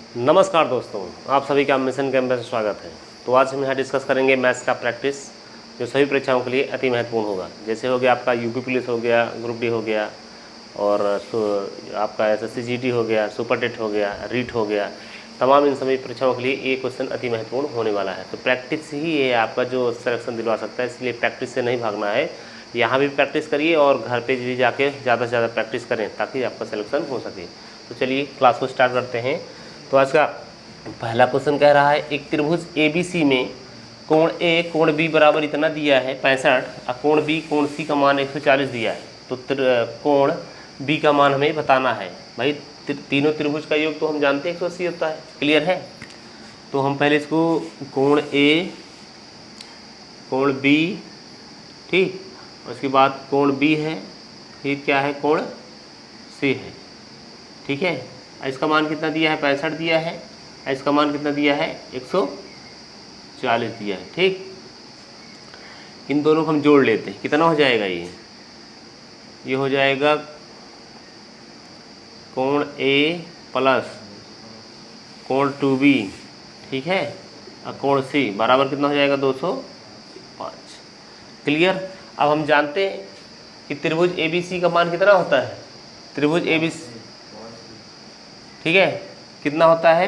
नमस्कार दोस्तों, आप सभी का मिशन कैंप में स्वागत है। तो आज हम यहाँ डिस्कस करेंगे मैथ्स का प्रैक्टिस, जो सभी परीक्षाओं के लिए अति महत्वपूर्ण होगा। जैसे हो गया आपका यूपी पुलिस हो गया, ग्रुप डी हो गया, और आपका SSC GT हो गया, सुपर टेट हो गया, रीट हो गया। तमाम इन सभी परीक्षाओं के लिए ये क्वेश्चन अति महत्वपूर्ण होने वाला है। तो प्रैक्टिस ही ये आपका जो सिलेक्शन दिलवा सकता है, इसलिए प्रैक्टिस से नहीं भागना है। यहाँ भी प्रैक्टिस करिए और घर पे भी जाके ज़्यादा से ज़्यादा प्रैक्टिस करें ताकि आपका सिलेक्शन हो सके। तो चलिए क्लास को स्टार्ट करते हैं। तो आज का पहला क्वेश्चन कह रहा है, एक त्रिभुज ABC में कोण A कोण B बराबर इतना दिया है 65 और कोण B कोण C का मान 140 दिया है। तो कोण B का मान हमें बताना है। भाई तीनों त्रिभुज का योग तो हम जानते हैं 180 होता है, क्लियर है। तो हम पहले इसको कोण A कोण B, ठीक, उसके बाद कोण B है, फिर क्या है कोण C है, ठीक है। इसका मान कितना दिया है 65 दिया है, इसका मान कितना दिया है 140 दिया है, ठीक। इन दोनों को हम जोड़ लेते हैं, कितना हो जाएगा ये हो जाएगा कोण A प्लस कोण 2B, ठीक है, और कोण C बराबर कितना हो जाएगा 205, क्लियर। अब हम जानते हैं कि त्रिभुज ABC का मान कितना होता है, त्रिभुज ABC, ठीक है, कितना होता है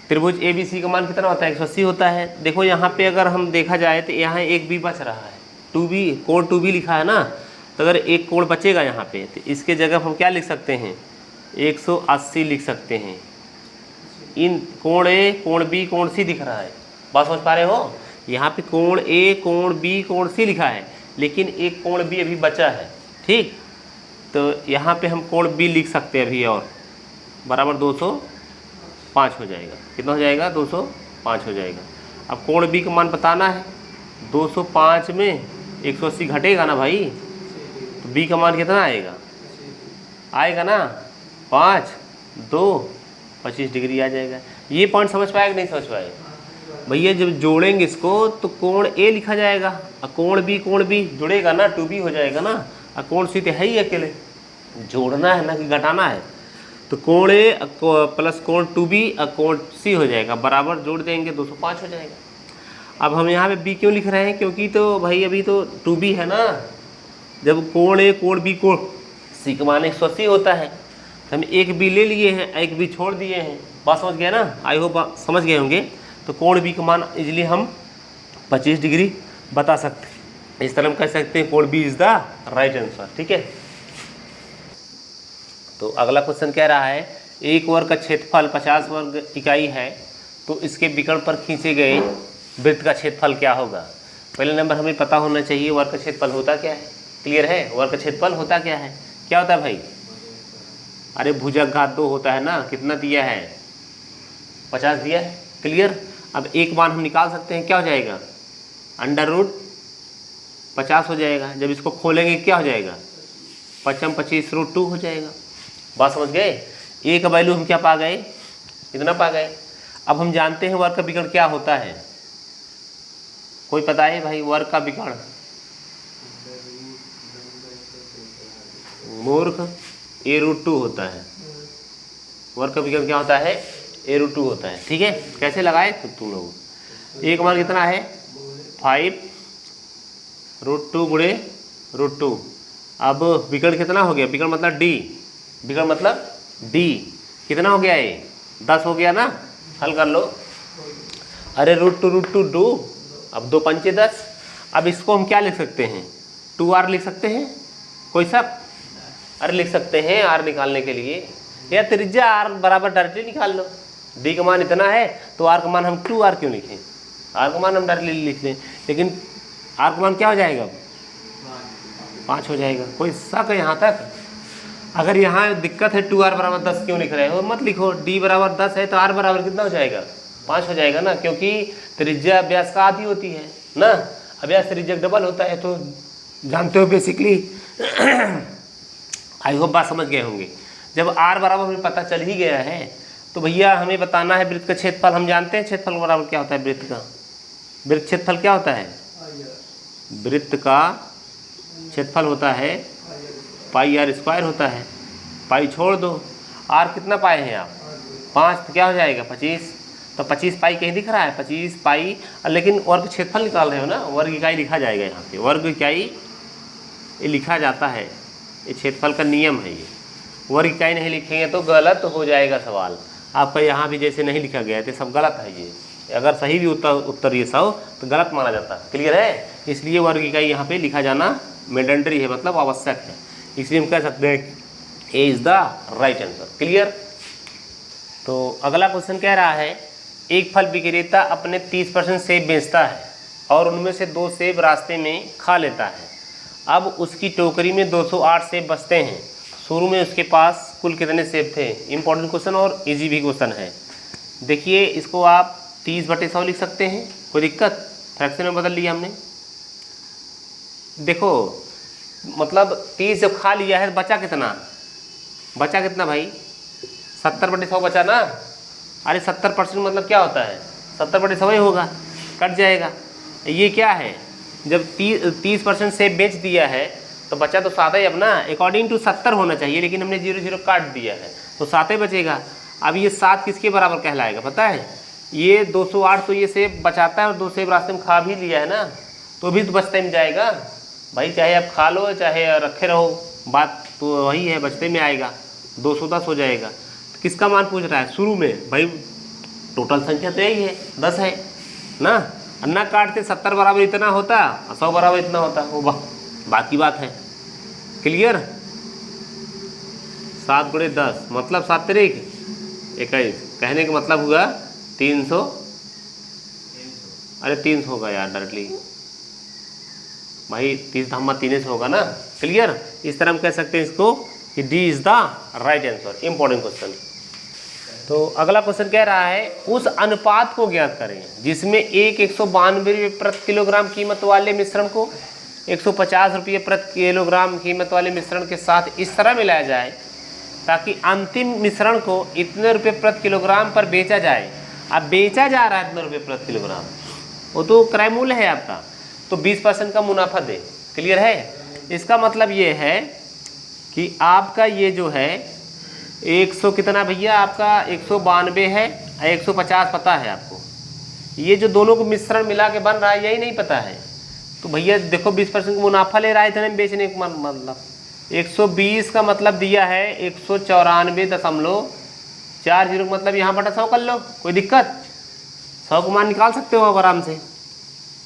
त्रिभुज ABC का मान कितना होता है 180 होता है। देखो यहाँ पे अगर हम देखा जाए तो यहाँ एक B बच रहा है, 2B, कोण 2B लिखा है ना, तो अगर एक कोण बचेगा यहाँ पे तो इसके जगह हम क्या लिख सकते हैं 180 लिख सकते हैं। इन कोण A कोण B कोण C दिख रहा है, बात समझ पा रहे हो। यहाँ पे कोण A कोण B कोण C लिखा है, लेकिन एक कोण B अभी बचा है, ठीक। तो यहाँ पे हम कोण B लिख सकते हैं अभी, और बराबर 205 हो जाएगा। कितना हो जाएगा 205 हो जाएगा। अब कोण B का मान बताना है, 205 में 180 घटेगा ना भाई, तो B का मान कितना आएगा ना 5 2 25 डिग्री आ जाएगा। ये पॉइंट समझ पाएगा कि नहीं समझ पाएगा भैया। जब जोड़ेंगे इसको तो कोण A लिखा जाएगा और कोण B जुड़ेगा ना 2B हो जाएगा ना, और कोण C तो है ही अकेले, जोड़ना है ना कि घटाना है। तो कोण A प्लस कोण 2B और कोण C हो जाएगा, बराबर जोड़ देंगे 205 हो जाएगा। अब हम यहाँ पे B क्यों लिख रहे हैं, क्योंकि तो भाई अभी तो 2B है ना। जब कोण A कोण B कोण C का मान 180 होता है, तो हम एक B ले लिए हैं, एक B छोड़ दिए हैं, बात समझ गए ना, आई होप समझ गए होंगे। तो कोण B का मान इजीली हम 25 डिग्री बता सकते हैं। इस तरह हम कह सकते हैं कोण B is the right answer, ठीक है। तो अगला क्वेश्चन कह रहा है, एक वर्ग का क्षेत्रफल 50 वर्ग इकाई है, तो इसके विकर्ण पर खींचे गए वृत्त का क्षेत्रफल क्या होगा। पहले नंबर हमें पता होना चाहिए वर्ग का क्षेत्रफल होता क्या है, क्लियर है। वर्ग का क्षेत्रफल होता क्या है, क्या होता है भाई, अरे भुजंगाघात 2 होता है ना, कितना दिया है 50 दिया है, क्लियर। अब एक मान हम निकाल सकते हैं, क्या हो जाएगा √50 हो जाएगा। जब इसको खोलेंगे क्या हो जाएगा 5 25 √2 हो जाएगा, बात समझ गए। ए का वैल्यू हम क्या पा गए, इतना पा गए। अब हम जानते हैं वर्ग का विकर्ण क्या होता है, कोई पता है भाई वर्ग का विकर्ण, मूर्ख, a√2 होता है। वर्ग का विकर्ण क्या होता है a√2 होता है, ठीक है। कैसे लगाए तो तुम लोग, एक मान कितना है 5 √2 गुणे √2। अब विकर्ण कितना हो गया, विकर्ण मतलब D, विकर्ण मतलब D कितना हो गया, ये 10 हो गया ना, हल कर लो। अरे √2 2, अब 2 पंचे 10। अब इसको हम क्या लिख सकते हैं 2R लिख सकते हैं, कोई सब अरे लिख सकते हैं R निकालने के लिए, या त्रिज्या R बराबर डायरेक्टली निकाल लो। D का मान इतना है तो R का मान हम 2R क्यों लिखें, R का मान हम डायरेक्टली लिख लें, लेकिन R का मान क्या हो जाएगा 5 हो जाएगा। कोई शक है यहाँ तक। अगर यहाँ दिक्कत है 2R बराबर 10 क्यों लिख रहे हो, मत लिखो। D बराबर 10 है तो R बराबर कितना हो जाएगा 5 हो जाएगा ना, क्योंकि त्रिज्या व्यास का आधी होती है ना, व्यास त्रिज्या डबल होता है, तो जानते हो बेसिकली। आई होप बात समझ गए होंगे। जब R बराबर हमें पता चल ही गया है तो भैया हमें बताना है वृत्त का क्षेत्रफल। हम जानते हैं क्षेत्रफल बराबर क्या होता है, वृत्त का वृत्त क्षेत्रफल क्या होता है, वृत्त का क्षेत्रफल होता है पाई r² होता है, पाई छोड़ दो। आर कितना पाए हैं आप 5, तो क्या हो जाएगा 25। तो 25 पाई कहीं दिख रहा है 25 पाई, लेकिन वर्ग क्षेत्रफल निकाल रहे हो ना, वर्ग इकाई लिखा जाएगा यहाँ पे, वर्ग इकाई ये लिखा जाता है, ये क्षेत्रफल का नियम है। ये वर्ग इकाई नहीं लिखेंगे तो गलत हो जाएगा सवाल आपका। यहाँ भी जैसे नहीं लिखा गया है तो सब गलत है। ये अगर सही भी उत्तर ये 100 तो गलत माना जाता है। क्लियर है? इसलिए वर्ग इकाई यहाँ पे लिखा जाना मैंडेटरी है, मतलब आवश्यक है। इसलिए हम कह सकते हैं A is the right answer. Clear? तो अगला क्वेश्चन कह रहा है एक फल विक्रेता अपने 30% सेब बेचता है और उनमें से 2 सेब रास्ते में खा लेता है। अब उसकी टोकरी में 208 सेब बचते हैं। शुरू में उसके पास कुल कितने सेब थे? इंपॉर्टेंट क्वेश्चन और इजी भी क्वेश्चन है। देखिए इसको आप 30/100 लिख सकते हैं, कोई दिक्कत? फ्रैक्शन में बदल लिया हमने। देखो मतलब 30 जब खा लिया है बचा कितना? बचा कितना भाई? 70/100 बचा ना। अरे 70% मतलब क्या होता है? 70/100 ही होगा, कट जाएगा। ये क्या है? जब 30% सेब बेच दिया है तो बचा तो 7 ही। अब ना अकॉर्डिंग टू 70 होना चाहिए, लेकिन हमने 0 काट दिया है तो 7 ही बचेगा। अब ये 7 किसके बराबर कहलाएगा पता है? ये 208 तो ये सेब बचाता है और 2 सेब रास्ते में खा भी लिया है ना, तो भी तो बचते में जाएगा भाई। चाहे आप खा लो चाहे रखे रहो, बात तो वही है, बचते में आएगा। 210 हो जाएगा। तो किसका मान पूछ रहा है? शुरू में भाई टोटल संख्या तो यही है 10 है ना। अन्ना काटते 70 बराबर इतना होता, 100 बराबर इतना होता, वो बाकी बात है। क्लियर? 7 × 10 मतलब 7 × 21। कहने का मतलब हुआ 300। अरे 300 होगा यार डायरेक्टली भाई, 30 धम्मा 300 होगा ना। क्लियर? इस तरह हम कह सकते हैं इसको कि D is the right answer. Important question. तो अगला क्वेश्चन कह रहा है उस अनुपात को ज्ञात करें जिसमें 192 रुपये प्रति किलोग्राम कीमत वाले मिश्रण को 150 रुपये प्रति किलोग्राम कीमत वाले मिश्रण के साथ इस तरह मिलाया जाए ताकि अंतिम मिश्रण को इतने रुपये प्रति किलोग्राम पर बेचा जाए। अब बेचा जा रहा है इतने रुपये प्रति किलोग्राम, वो तो क्रय मूल्य है आपका, तो 20% का मुनाफा दे। क्लियर है? इसका मतलब ये है कि आपका ये जो है 100 कितना भैया आपका 192 है, 150 पता है आपको। ये जो दोनों को मिश्रण मिला के बन रहा है यही नहीं पता है, तो भैया देखो 20% मुनाफा ले रहा है इतने में बेचने का मतलब 120 का मतलब दिया है 194.40, मतलब यहाँ बटा 100 कर लो, कोई दिक्कत? 100 को मान निकाल सकते हो आप आराम से,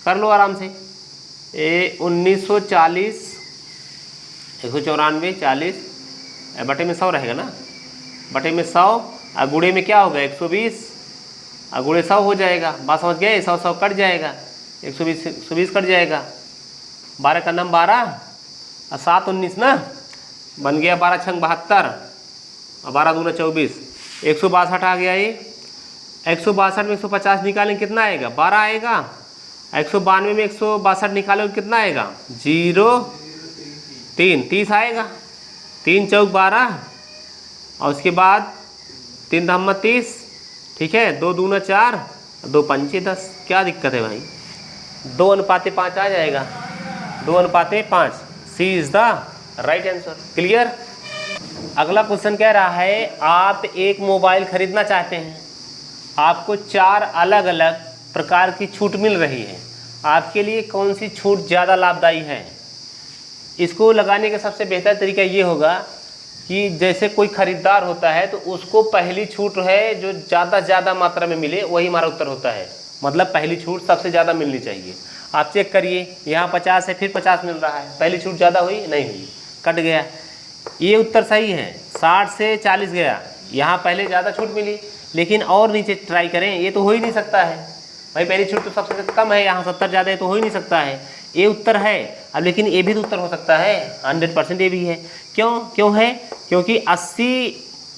कर लो आराम से। 1940 194 40 बटे में 100 रहेगा ना, बटे में 100 और गुणे में क्या होगा 120 और गुणे 100 हो जाएगा। बात समझ गए? 100 कट जाएगा, 120 कट जाएगा। 12 का नाम 12 और 7 19 ना, बन गया 12 छंग 72 और 12 दूना 24, 162 आ गया। ये 162 में 150 निकालें कितना आएगा? 12 आएगा। 192 में 162 निकालोगे कितना आएगा? 0 3 30 आएगा। 3 चौक 12 और उसके बाद 3 धम्मा 30, ठीक है। 2 दूना 4 2 पंचे 10। क्या दिक्कत है भाई? 2:5 आ जाएगा, 2:5। C is the right answer. Clear? अगला क्वेश्चन कह रहा है आप एक मोबाइल खरीदना चाहते हैं, आपको 4 अलग अलग प्रकार की छूट मिल रही है, आपके लिए कौन सी छूट ज़्यादा लाभदायी है? इसको लगाने का सबसे बेहतर तरीका ये होगा कि जैसे कोई खरीदार होता है तो उसको पहली छूट है जो ज़्यादा मात्रा में मिले, वही हमारा उत्तर होता है। मतलब पहली छूट सबसे ज़्यादा मिलनी चाहिए। आप चेक करिए, यहाँ 50 है फिर 50 मिल रहा है, पहली छूट ज़्यादा हुई? नहीं हुई, कट गया। ये उत्तर सही है। 60 से 40 गया, यहाँ पहले ज़्यादा छूट मिली, लेकिन और नीचे ट्राई करें, ये तो हो ही नहीं सकता है भाई। पहली छूट तो सबसे कम है, यहाँ 70 ज़्यादा है, तो हो ही नहीं सकता है। ये उत्तर है। अब लेकिन ये भी तो उत्तर हो सकता है, 100% ये भी है। क्यों है? क्योंकि 80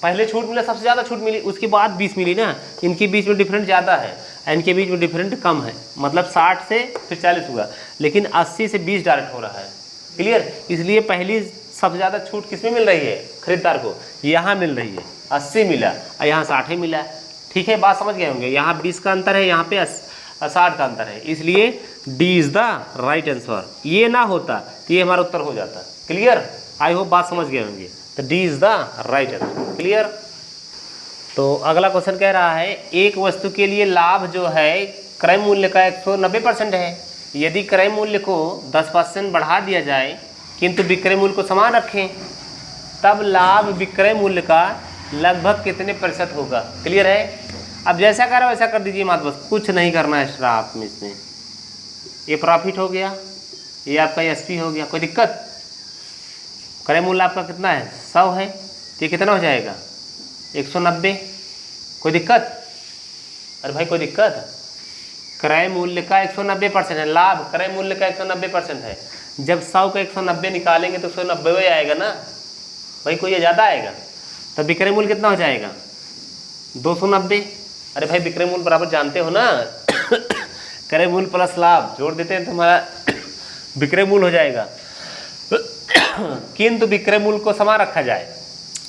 पहले छूट मिला, सबसे ज़्यादा छूट मिली, उसके बाद 20 मिली ना, इनके बीच में डिफरेंट ज़्यादा है, इनके बीच में डिफरेंट कम है। मतलब 60 से फिर 40 हुआ, लेकिन 80 से 20 डायरेक्ट हो रहा है। क्लियर? इसलिए पहली सबसे ज़्यादा छूट किस में मिल रही है? खरीदार को यहाँ मिल रही है, 80 मिला और यहाँ 60 मिला। ठीक है, बात समझ गए होंगे। यहाँ 20 का अंतर है, यहाँ पे 60 का अंतर है, इसलिए D is the right answer. ये ना होता तो ये हमारा उत्तर हो जाता। क्लियर? आई होप बात समझ गए होंगे। तो D is the right answer. Clear? तो अगला क्वेश्चन कह रहा है एक वस्तु के लिए लाभ जो है क्रय मूल्य का 190% है। यदि क्रय मूल्य को 10% बढ़ा दिया जाए किंतु विक्रय मूल्य को समान रखें तब लाभ विक्रय मूल्य का लगभग कितने प्रतिशत होगा। क्लियर है। अब जैसा करो वैसा कर दीजिए मात्र, बस कुछ नहीं करना है एक्स्ट्रा आप में। इसमें ये प्रॉफिट हो गया, ये आपका एसपी हो गया। कोई दिक्कत? क्रय मूल्य आपका कितना है 100 है, तो ये कितना हो जाएगा 190। कोई दिक्कत? अरे भाई कोई दिक्कत? क्रय मूल्य का 190% है, लाभ क्रय मूल्य का 190% है। जब 100 का 190 निकालेंगे तो 190 आएगा ना भाई, कोई ये ज़्यादा आएगा। तब विक्रय मूल्य कितना हो जाएगा 290। अरे भाई विक्रय मूल्य बराबर जानते हो ना क्रय मूल्य प्लस लाभ जोड़ देते हैं तो हमारा विक्रय मूल्य हो जाएगा। किंतु विक्रय मूल्य को समान रखा जाए,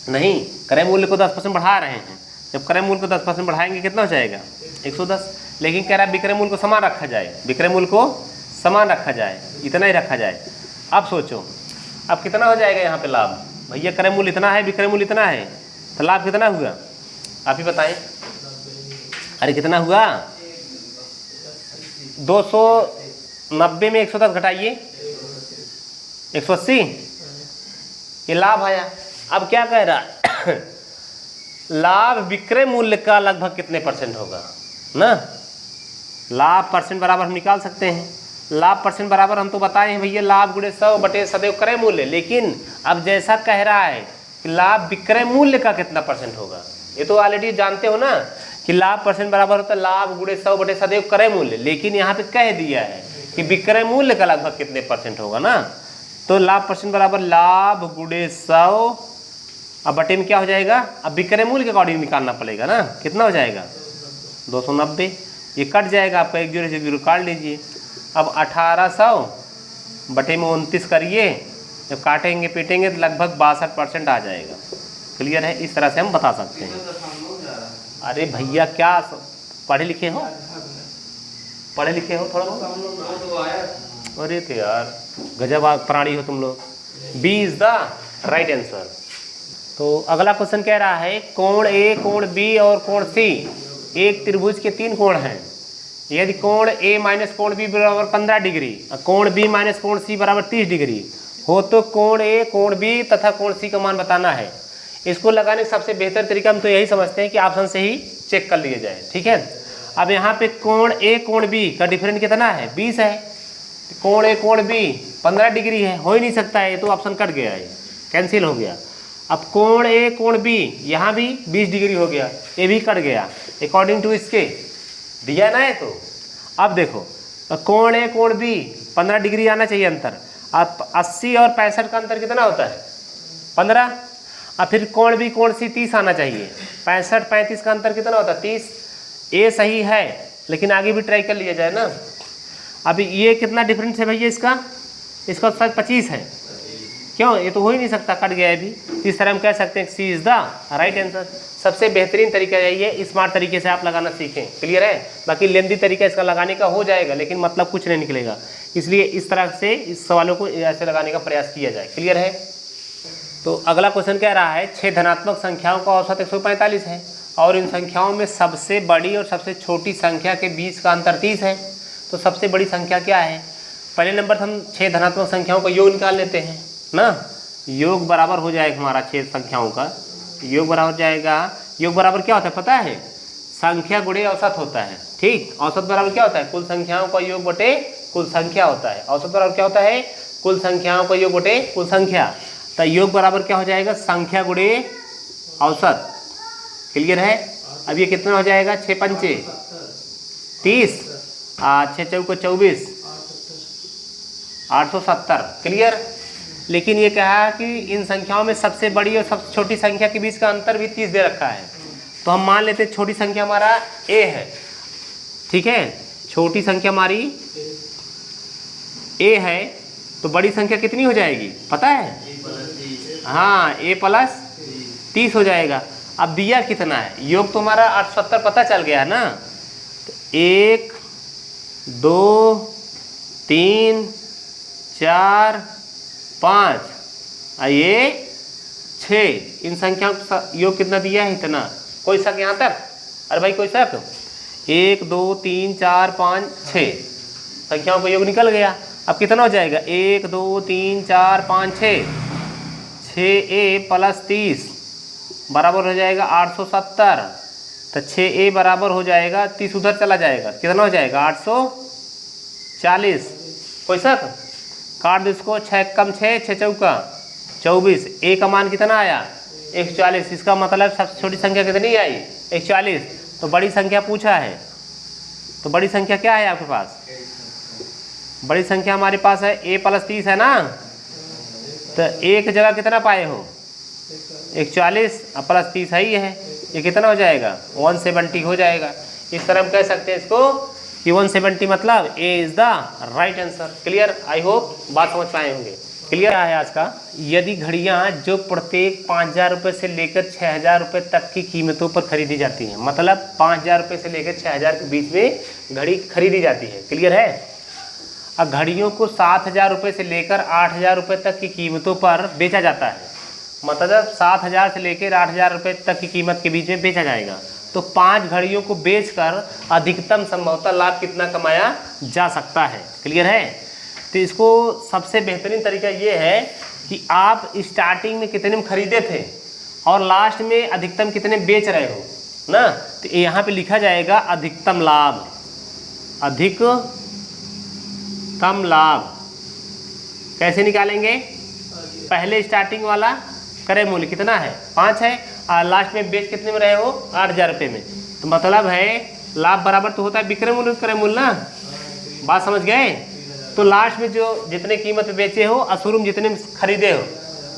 नहीं क्रय मूल्य को 10% बढ़ा रहे हैं। जब क्रय मूल्य को 10% बढ़ाएंगे कितना हो जाएगा 110। लेकिन कह रहा है विक्रय मूल्य को समान रखा जाए, विक्रय मूल्य को समान रखा जाए, इतना ही रखा जाए। अब सोचो अब कितना हो जाएगा यहाँ पे लाभ। भैया क्रय मूल्य इतना है, विक्रय मूल्य इतना है, तो लाभ कितना हुआ आप ही बताएं। अरे कितना हुआ 290 में 110 घटाइए 180, ये लाभ आया। अब क्या कह रहा है लाभ विक्रय मूल्य का लगभग कितने % होगा ना। लाभ परसेंट बराबर हम निकाल सकते हैं। लाभ परसेंट बराबर हम तो बताए हैं भैया लाभ गुणे 100 बटे सदैव क्रय मूल्य। लेकिन अब जैसा कह रहा है कि लाभ विक्रय मूल्य का कितना % होगा, ये तो ऑलरेडी जानते हो ना कि लाभ परसेंट बराबर होता है लाभ गुणे 100 बटे सदैव क्रय मूल्य। लेकिन यहाँ पे कह दिया है कि विक्रय मूल्य का लगभग कितने % होगा ना। तो लाभ परसेंट बराबर लाभ गुणे 100, अब बटे में क्या हो जाएगा, अब विक्रय मूल्य के अकॉर्डिंग निकालना पड़ेगा ना। कितना हो जाएगा 290, ये कट जाएगा आपका 1 0 से 0 काट लीजिए। अब 1800 बटे में 29 करिए, जब काटेंगे पीटेंगे तो लगभग 62% आ जाएगा। क्लियर है। इस तरह से हम बता सकते हैं। अरे भैया क्या पढ़े लिखे हो, पढ़े लिखे हो थोड़ा बहुत। अरे तो यार गजब प्राणी हो तुम लोग। B is the right answer. तो अगला क्वेश्चन कह रहा है कोण ए, कोण बी और कोण सी एक त्रिभुज के 3 कोण हैं। यदि कोण ए माइनस कोण बी बराबर 15 डिग्री और कोण बी माइनस कोण सी बराबर 30 डिग्री हो तो कोण ए, कोण बी तथा कोण सी का मान बताना है। इसको लगाने का सबसे बेहतर तरीका हम तो यही समझते हैं कि ऑप्शन से ही चेक कर लिए जाए। ठीक है। अब यहाँ पे कोण ए कोण बी का डिफरेंस कितना है 20 है। कोण ए कोण बी 15 डिग्री है, हो ही नहीं सकता है, ये तो ऑप्शन कट गया है, कैंसिल हो गया। अब कोण ए कोण बी यहाँ भी 20 डिग्री हो गया, ये भी कट गया अकॉर्डिंग टू इसके दिया ना है। तो अब देखो कोण ए कोण बी 15 डिग्री आना चाहिए अंतर। अब 80 और 65 का अंतर कितना होता है 15। अब फिर कोण बी कोण सी 30 आना चाहिए। 65 35 का अंतर कितना होता है 30। ए सही है लेकिन आगे भी ट्राई कर लिया जाए ना। अभी ये कितना डिफरेंस है भैया इसका शायद 25 है। क्यों, ये तो हो ही नहीं सकता, कट गया है भी। इस तरह हम कह सकते हैं सी इज द राइट आंसर। सबसे बेहतरीन तरीका यही है, स्मार्ट तरीके से आप लगाना सीखें। क्लियर है। बाकी लेंदी तरीका इसका लगाने का हो जाएगा लेकिन मतलब कुछ नहीं निकलेगा, इसलिए इस तरह से इस सवालों को ऐसे लगाने का प्रयास किया जाए। क्लियर है। तो अगला क्वेश्चन कह रहा है 6 धनात्मक संख्याओं का औसत 145 है और इन संख्याओं में सबसे बड़ी और सबसे छोटी संख्या के बीच का अंतर 30 है। तो सबसे बड़ी संख्या क्या है। पहले नंबर हम 6 धनात्मक संख्याओं का योग निकाल लेते हैं ना। योग बराबर हो जाएगा हमारा 6 संख्याओं का योग बराबर जाएगा। योग बराबर क्या होता है पता है, संख्या गुणे औसत होता है। ठीक, औसत बराबर क्या होता है कुल संख्याओं का योग बटे कुल संख्या होता है। औसत बराबर क्या होता है कुल संख्याओं का योग बटे कुल संख्या। तो योग बराबर क्या हो जाएगा संख्या गुणे औसत। क्लियर है। अब ये कितना हो जाएगा 6 पंचे 30, 6 चौको 24, 870। क्लियर। लेकिन ये कहा कि इन संख्याओं में सबसे बड़ी और सबसे छोटी संख्या के बीच का अंतर भी 30 दे रखा है। तो हम मान लेते हैं छोटी संख्या हमारा a है। ठीक है, छोटी संख्या हमारी a है तो बड़ी संख्या कितनी हो जाएगी पता है। हाँ, a प्लस 30 हो जाएगा। अब दिया कितना है, योग तो हमारा 870 पता चल गया है ना। तो 1 2 3 4 5 ये 6, इन संख्याओं का योग कितना दिया है इतना। कोई शक यहाँ तक? अरे भाई कोई शक? 1 2 3 4 5 6 संख्याओं का योग निकल गया। अब कितना हो जाएगा? 1 2 3 4 5 6, 6a + 30 बराबर हो जाएगा 870। तो 6a बराबर हो जाएगा 30 उधर चला जाएगा, कितना हो जाएगा? 840। कोई शक? काट दो इसको, 6 कम 6, 6 चौका 24। a का मान कितना आया? 140। इसका मतलब सबसे छोटी संख्या कितनी आई? 140। तो बड़ी संख्या पूछा है, तो बड़ी संख्या क्या है आपके पास? बड़ी संख्या हमारे पास है a + 30 है ना। तो एक जगह कितना पाए हो? 140 + 30 है ही है, ये कितना हो जाएगा? 170 हो जाएगा। इस तरह हम कह सकते हैं इसको कि 170 मतलब A is the right answer. Clear? I hope बात समझ पाए होंगे। क्लियर है आज का? यदि घड़ियाँ जो प्रत्येक 5000 रुपये से लेकर 6000 रुपये तक की कीमतों पर खरीदी जाती हैं, मतलब 5000 रुपये से लेकर 6000 के बीच में घड़ी खरीदी जाती है। क्लियर है? अब घड़ियों को 7000 रुपये से लेकर 8000 रुपये तक की कीमतों पर बेचा जाता है, मतलब 7000 से लेकर 8000 रुपये तक की कीमत के बीच में बेचा जाएगा। तो 5 घड़ियों को बेचकर अधिकतम संभवतः लाभ कितना कमाया जा सकता है? क्लियर है? तो इसको सबसे बेहतरीन तरीका ये है कि आप स्टार्टिंग में कितने में खरीदे थे और लास्ट में अधिकतम कितने बेच रहे हो ना। तो यहाँ पे लिखा जाएगा अधिकतम लाभ, अधिकतम लाभ कैसे निकालेंगे? पहले स्टार्टिंग वाला क्रय मूल्य कितना है? 5 है, और लास्ट में बेच कितने में रहे हो? 8000 रुपये में। तो मतलब है लाभ बराबर तो होता है विक्रय मूल्य क्रय मूल्य ना। बात समझ गए? तो लास्ट में जो जितने कीमत पे बेचे हो और शुरू में जितने में खरीदे हो,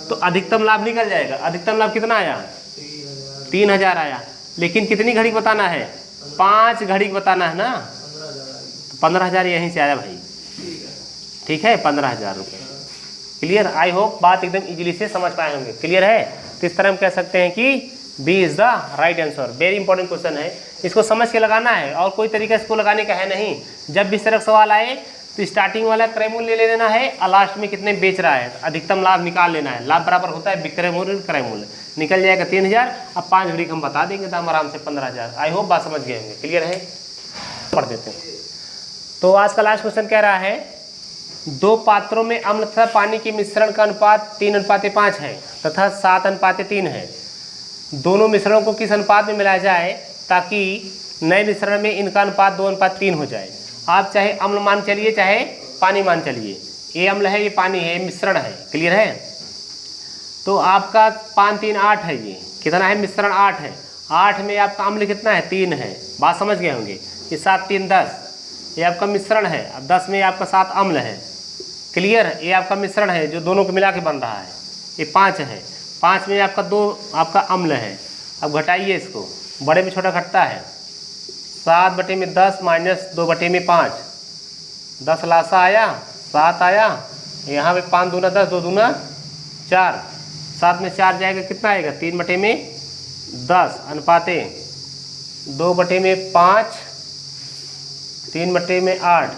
तो अधिकतम लाभ निकल जाएगा। अधिकतम लाभ कितना आया? 3000 आया। लेकिन कितनी घड़ी बताना है? 5 घड़ी बताना है ना। तो 15000 यहीं से आया भाई। ठीक है, 15000 रुपये। क्लियर? आई होप बात एकदम इजीली से समझ पाए होंगे। क्लियर है? तो इस तरह हम कह सकते हैं कि B is the right answer. Very important question है, इसको समझ के लगाना है और कोई तरीका इसको लगाने का है नहीं। जब भी इस तरह सवाल आए तो स्टार्टिंग वाला क्रय मूल्य ले लेना है और लास्ट में कितने बेच रहा है अधिकतम लाभ निकाल लेना है। लाभ बराबर होता है विक्रय मूल्य क्रय मूल्य, निकल जाएगा 3000। अब 5 घड़ी हम बता देंगे दाम आराम से 15000। आई होप बात समझ गए होंगे। क्लियर है? पढ़ देते हैं। तो आज का लास्ट क्वेश्चन कह रहा है 2 पात्रों में अम्ल तथा पानी के मिश्रण का अनुपात 3:5 है तथा 7:3 है। दोनों मिश्रणों को किस अनुपात में मिलाया जाए ताकि नए मिश्रण में इनका अनुपात 2:3 हो जाए? आप चाहे अम्ल मान चलिए चाहे पानी मान चलिए। ये अम्ल है, ये पानी है, ये मिश्रण है। क्लियर है? तो आपका 5 3 8 है, ये कितना है? मिश्रण 8 है। 8 में आपका अम्ल कितना है? 3 है। बात समझ गए होंगे। ये 7 3 10, ये आपका मिश्रण है। अब 10 में आपका 7 अम्ल है। क्लियर? ये आपका मिश्रण है जो दोनों को मिला के बन रहा है। ये 5 है। 5 में आपका 2 आपका अम्ल है। अब घटाइए इसको, बड़े में छोटा घटता है। 7/10 - 2/5, 10 लासा आया, 7 आया। यहाँ पे 5 दूना 10, 2 दूना 4, 7 में 4 जाएगा, कितना आएगा? 3/10 अनुपाते 2/5, 3/8,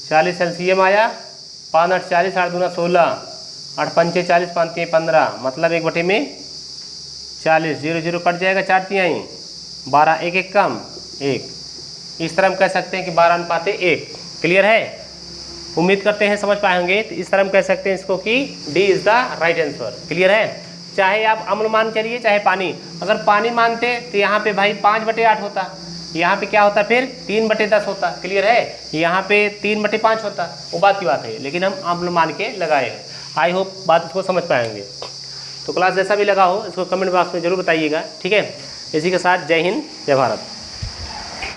40 एलसीएम आया। 5 8 40, 8 दूना 16, 8 पंचे 40, 5 3 15, मतलब 1/40। 0 0 कट जाएगा, 4 तिहाई 12, 1 1 कम 1। इस तरह हम कह सकते हैं कि 12:1। क्लियर है? उम्मीद करते हैं समझ पाए होंगे। तो इस तरह हम कह सकते हैं इसको कि D is the right answer. Clear है? चाहे आप अम्ल मान चलिए चाहे पानी। अगर पानी मानते तो यहाँ पे भाई 5/8 होता, यहाँ पे क्या होता? फिर 3/10 होता। क्लियर है? यहाँ पे 3/5 होता, वो बात की बात है। लेकिन हम अम्ल मान के लगाए हैं। आई होप बात इसको समझ पाएंगे। तो क्लास जैसा भी लगा हो इसको कमेंट बॉक्स में जरूर बताइएगा। ठीक है? इसी के साथ जय हिंद, जय भारत।